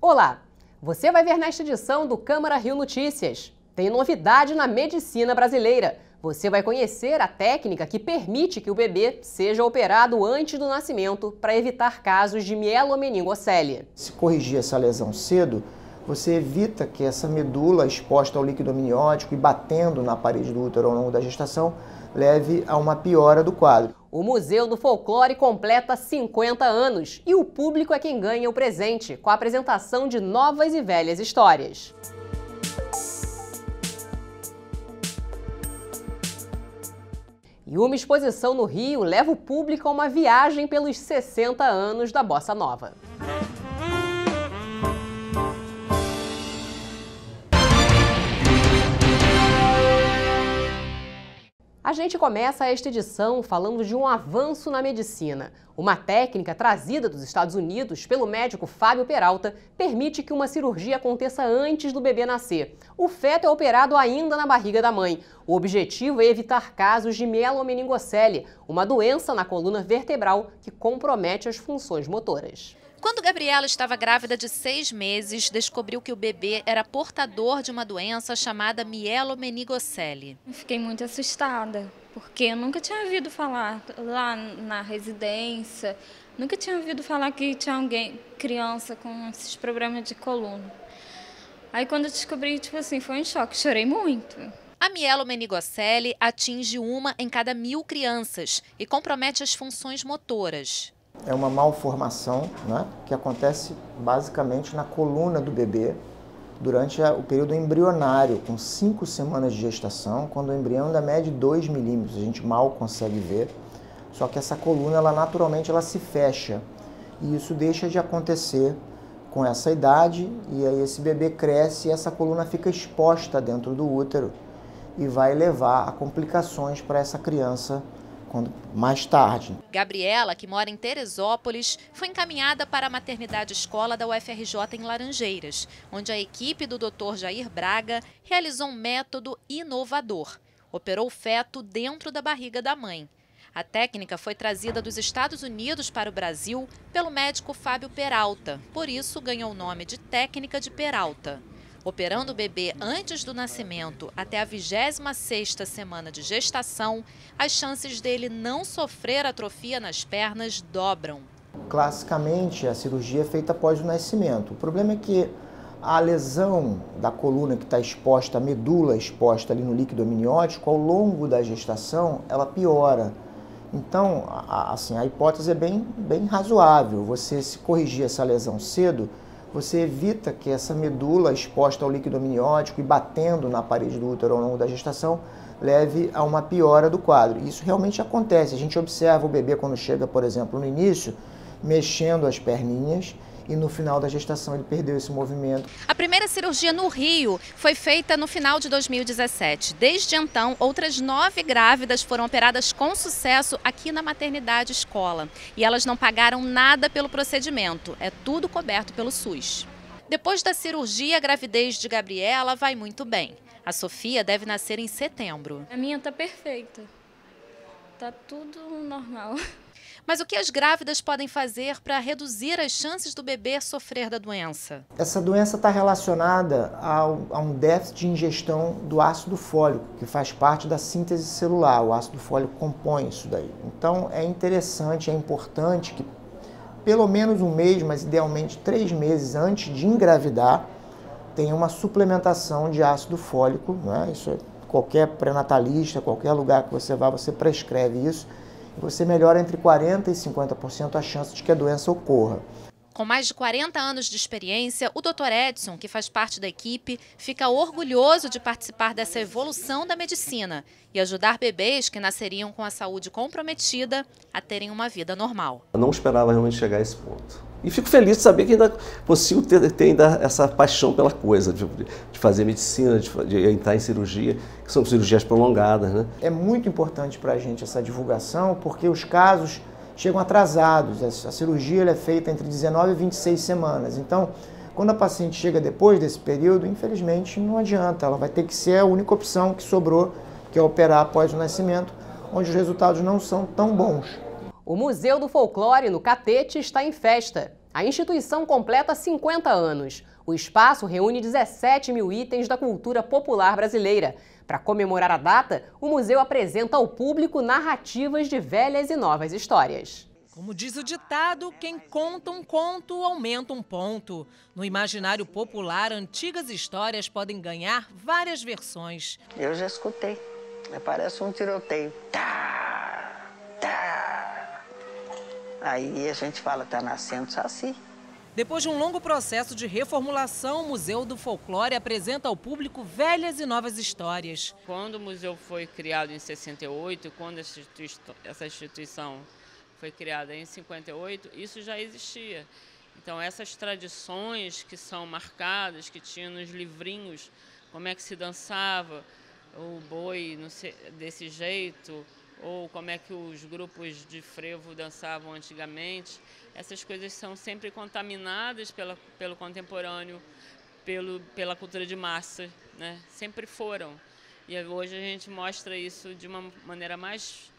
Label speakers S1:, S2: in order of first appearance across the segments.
S1: Olá! Você vai ver nesta edição do Câmara Rio Notícias. Tem novidade na medicina brasileira. Você vai conhecer a técnica que permite que o bebê seja operado antes do nascimento para evitar casos de mielomeningocele.
S2: Se corrigir essa lesão cedo, você evita que essa medula exposta ao líquido amniótico e batendo na parede do útero ao longo da gestação leve a uma piora do quadro.
S1: O Museu do Folclore completa 50 anos e o público é quem ganha o presente com a apresentação de novas e velhas histórias. E uma exposição no Rio leva o público a uma viagem pelos 60 anos da Bossa Nova. A gente começa esta edição falando de um avanço na medicina. Uma técnica trazida dos Estados Unidos pelo médico Fábio Peralta permite que uma cirurgia aconteça antes do bebê nascer. O feto é operado ainda na barriga da mãe. O objetivo é evitar casos de mielomeningocele, uma doença na coluna vertebral que compromete as funções motoras.
S3: Quando Gabriela estava grávida de 6 meses, descobriu que o bebê era portador de uma doença chamada mielomeningocele.
S4: Fiquei muito assustada, porque eu nunca tinha ouvido falar lá na residência, nunca tinha ouvido falar que tinha alguém, criança com esses problemas de coluna. Aí quando eu descobri, foi um choque, chorei muito.
S3: A mielomeningocele atinge 1 em cada 1000 crianças e compromete as funções motoras.
S2: É uma malformação, né, que acontece basicamente na coluna do bebê durante o período embrionário, com 5 semanas de gestação, quando o embrião ainda mede 2 milímetros, a gente mal consegue ver. Só que essa coluna, naturalmente, se fecha e isso deixa de acontecer com essa idade e aí esse bebê cresce e essa coluna fica exposta dentro do útero e vai levar a complicações para essa criança mais tarde.
S3: Gabriela, que mora em Teresópolis, foi encaminhada para a maternidade escola da UFRJ em Laranjeiras, onde a equipe do Dr. Jair Braga realizou um método inovador. Operou o feto dentro da barriga da mãe. A técnica foi trazida dos Estados Unidos para o Brasil pelo médico Fábio Peralta, por isso ganhou o nome de técnica de Peralta. Operando o bebê antes do nascimento até a 26ª semana de gestação, as chances dele não sofrer atrofia nas pernas dobram.
S2: Classicamente, a cirurgia é feita após o nascimento. O problema é que a lesão da coluna que está exposta, a medula exposta ali no líquido amniótico, ao longo da gestação, ela piora. Então, a hipótese é bem razoável. Você se corrigir essa lesão cedo, você evita que essa medula exposta ao líquido amniótico e batendo na parede do útero ao longo da gestação leve a uma piora do quadro. Isso realmente acontece. A gente observa o bebê quando chega, por exemplo, no início, mexendo as perninhas e no final da gestação ele perdeu esse movimento.
S3: A primeira cirurgia no Rio foi feita no final de 2017. Desde então, outras 9 grávidas foram operadas com sucesso aqui na maternidade escola. E elas não pagaram nada pelo procedimento. É tudo coberto pelo SUS. Depois da cirurgia, a gravidez de Gabriela vai muito bem. A Sofia deve nascer em setembro.
S4: A minha tá perfeita. Tá tudo normal.
S3: Mas o que as grávidas podem fazer para reduzir as chances do bebê sofrer da doença?
S2: Essa doença está relacionada a um déficit de ingestão do ácido fólico, que faz parte da síntese celular. O ácido fólico compõe isso daí. Então é interessante, é importante que pelo menos 1 mês, mas idealmente 3 meses antes de engravidar, tenha uma suplementação de ácido fólico, né? Isso é, qualquer pré-natalista, qualquer lugar que você vá, você prescreve isso. Você melhora entre 40% e 50% a chance de que a doença ocorra.
S3: Com mais de 40 anos de experiência, o Dr. Edson, que faz parte da equipe, fica orgulhoso de participar dessa evolução da medicina e ajudar bebês que nasceriam com a saúde comprometida a terem uma vida normal.
S5: Eu não esperava realmente chegar a esse ponto. E fico feliz de saber que ainda consigo ter ainda essa paixão pela coisa, de fazer medicina, de entrar em cirurgia, que são cirurgias prolongadas, né?
S2: É muito importante para a gente essa divulgação, porque os casos chegam atrasados. A cirurgia é feita entre 19 e 26 semanas. Então, quando a paciente chega depois desse período, infelizmente não adianta. Ela vai ter que ser a única opção que sobrou, que é operar após o nascimento, onde os resultados não são tão bons.
S1: O Museu do Folclore, no Catete, está em festa. A instituição completa 50 anos. O espaço reúne 17 mil itens da cultura popular brasileira. Para comemorar a data, o museu apresenta ao público narrativas de velhas e novas histórias.
S6: Como diz o ditado, quem conta um conto aumenta um ponto. No imaginário popular, antigas histórias podem ganhar várias versões.
S7: Eu já escutei. Parece um tiroteio. Tá, tá. Aí a gente fala, tá nascendo saci.
S6: Depois de um longo processo de reformulação, o Museu do Folclore apresenta ao público velhas e novas histórias.
S8: Quando o museu foi criado em 68, quando essa instituição foi criada em 58, isso já existia. Então essas tradições que são marcadas, que tinham nos livrinhos, como é que se dançava o boi desse jeito, ou como é que os grupos de frevo dançavam antigamente, essas coisas são sempre contaminadas pelo contemporâneo, pela cultura de massa, né? Sempre foram. E hoje a gente mostra isso de uma maneira mais,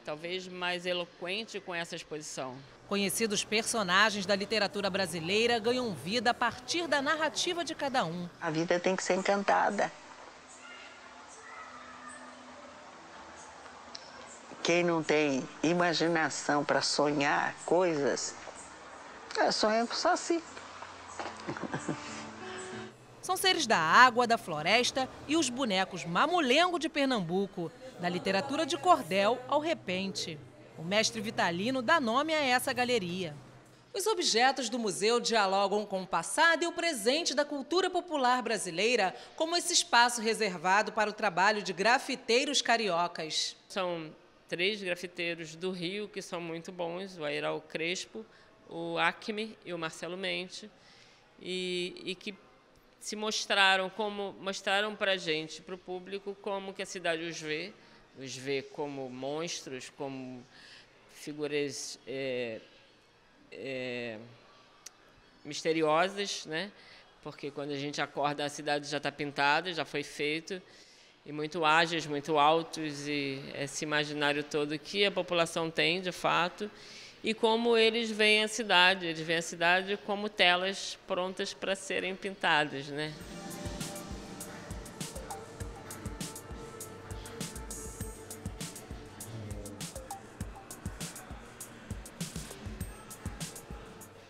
S8: talvez mais eloquente com essa exposição.
S6: Conhecidos personagens da literatura brasileira ganham vida a partir da narrativa de cada um.
S7: A vida tem que ser encantada. Quem não tem imaginação para sonhar coisas, sonha com saci.
S6: São seres da água, da floresta e os bonecos mamulengo de Pernambuco, da literatura de cordel ao repente. O mestre Vitalino dá nome a essa galeria. Os objetos do museu dialogam com o passado e o presente da cultura popular brasileira, como esse espaço reservado para o trabalho de grafiteiros cariocas.
S8: São 3 grafiteiros do Rio que são muito bons, o Airal Crespo, o Acme e o Marcelo Mente, e que se mostraram para a gente, para o público, como que a cidade os vê como monstros, como figuras misteriosas, né? Porque quando a gente acorda a cidade já está pintada, já foi feito, e muito ágeis, muito altos, e esse imaginário todo que a população tem, de fato, e como eles veem a cidade como telas prontas para serem pintadas, né?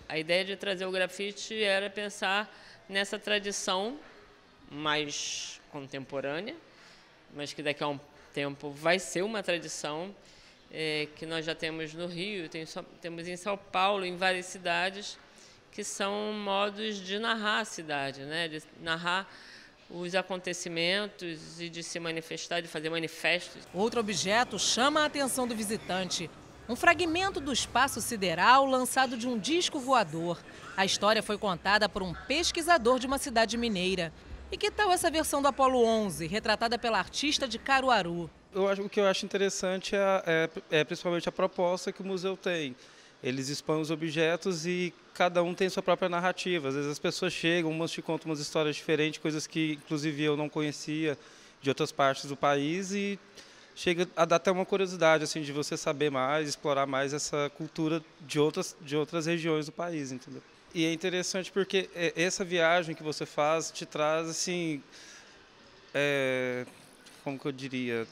S8: A ideia de trazer o grafite era pensar nessa tradição mais contemporânea, mas que daqui a um tempo vai ser uma tradição que nós já temos no Rio, temos em São Paulo, em várias cidades, que são modos de narrar a cidade, né? De narrar os acontecimentos e de se manifestar, de fazer manifestos.
S6: Outro objeto chama a atenção do visitante. Um fragmento do espaço sideral lançado de um disco voador. A história foi contada por um pesquisador de uma cidade mineira. E que tal essa versão do Apollo 11, retratada pela artista de Caruaru?
S9: O que eu acho interessante é principalmente a proposta que o museu tem. Eles expõem os objetos e cada um tem sua própria narrativa. Às vezes as pessoas chegam, umas te contam umas histórias diferentes, coisas que inclusive eu não conhecia de outras partes do país, e chega a dar até uma curiosidade assim, de você saber mais, explorar mais essa cultura de outras regiões do país, entendeu? E é interessante porque essa viagem que você faz te traz, assim, como que eu diria,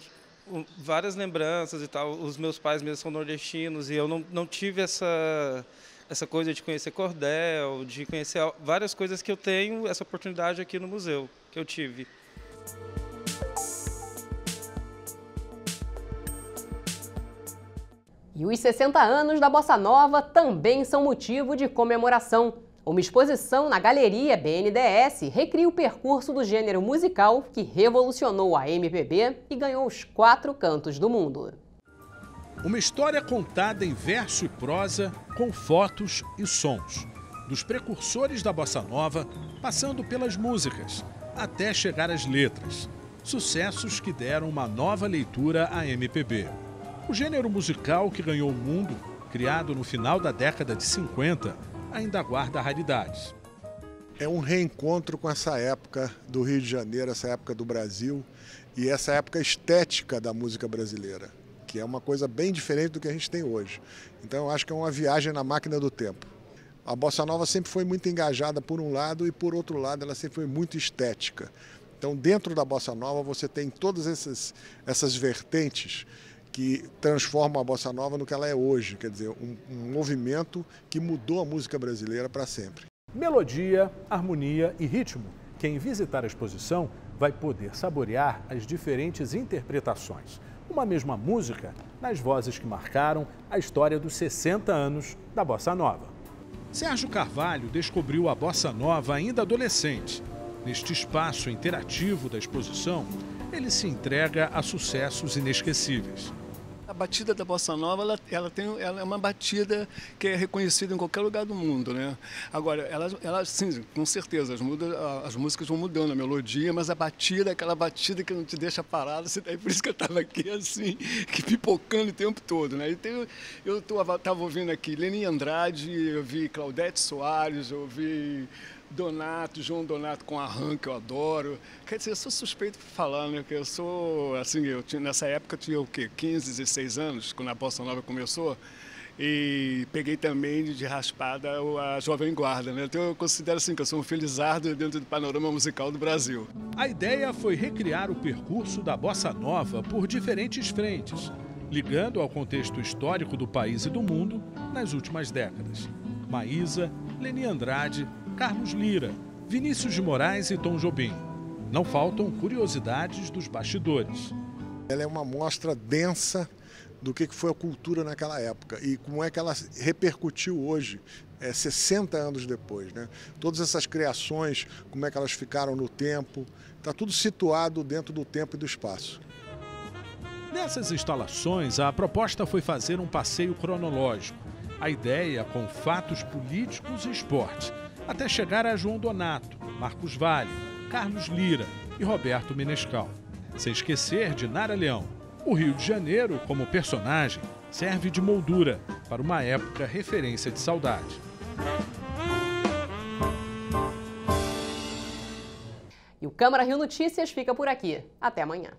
S9: várias lembranças e tal. Os meus pais mesmo são nordestinos e eu não tive essa coisa de conhecer cordel, de conhecer várias coisas que eu tenho, essa oportunidade aqui no museu, que eu tive.
S1: E os 60 anos da Bossa Nova também são motivo de comemoração. Uma exposição na Galeria BNDES recria o percurso do gênero musical que revolucionou a MPB e ganhou os 4 cantos do mundo.
S10: Uma história contada em verso e prosa, com fotos e sons. Dos precursores da Bossa Nova, passando pelas músicas, até chegar às letras. Sucessos que deram uma nova leitura à MPB. O gênero musical que ganhou o mundo, criado no final da década de 50, ainda guarda raridades.
S11: É um reencontro com essa época do Rio de Janeiro, essa época do Brasil e essa época estética da música brasileira. que é uma coisa bem diferente do que a gente tem hoje. Então eu acho que é uma viagem na máquina do tempo. A bossa nova sempre foi muito engajada por um lado e por outro lado ela sempre foi muito estética. Então dentro da bossa nova você tem todas essas vertentes que transformam a bossa nova no que ela é hoje, quer dizer, um movimento que mudou a música brasileira para sempre.
S10: Melodia, harmonia e ritmo. Quem visitar a exposição vai poder saborear as diferentes interpretações. Uma mesma música nas vozes que marcaram a história dos 60 anos da bossa nova. Sérgio Carvalho descobriu a bossa nova ainda adolescente. Neste espaço interativo da exposição, ele se entrega a sucessos inesquecíveis.
S12: A batida da bossa nova, ela é uma batida que é reconhecida em qualquer lugar do mundo, né? Agora, ela sim, com certeza, as músicas vão mudando, a melodia, mas a batida é aquela batida que não te deixa parado, é por isso que eu estava aqui assim, que pipocando o tempo todo, né? Eu estava ouvindo aqui Leni Andrade, eu vi Claudete Soares, eu vi João Donato com Arran, que eu adoro. Quer dizer, eu sou suspeito por falar, né? Porque eu sou, assim, nessa época eu tinha o quê? 15, 16 anos, quando a bossa nova começou. E peguei também de raspada a Jovem Guarda, né? Então eu considero assim que eu sou um felizardo dentro do panorama musical do Brasil.
S10: A ideia foi recriar o percurso da bossa nova por diferentes frentes, ligando ao contexto histórico do país e do mundo nas últimas décadas. Maísa, Leni Andrade, Carlos Lira, Vinícius de Moraes e Tom Jobim. Não faltam curiosidades dos bastidores.
S11: Ela é uma mostra densa do que foi a cultura naquela época e como é que ela repercutiu hoje, 60 anos depois, né? Todas essas criações, como é que elas ficaram no tempo, está tudo situado dentro do tempo e do espaço.
S10: Nessas instalações, a proposta foi fazer um passeio cronológico. A ideia com fatos políticos e esporte, até chegar a João Donato, Marcos Valle, Carlos Lira e Roberto Menescal. Sem esquecer de Nara Leão. O Rio de Janeiro, como personagem, serve de moldura para uma época referência de saudade.
S1: E o Câmara Rio Notícias fica por aqui. Até amanhã.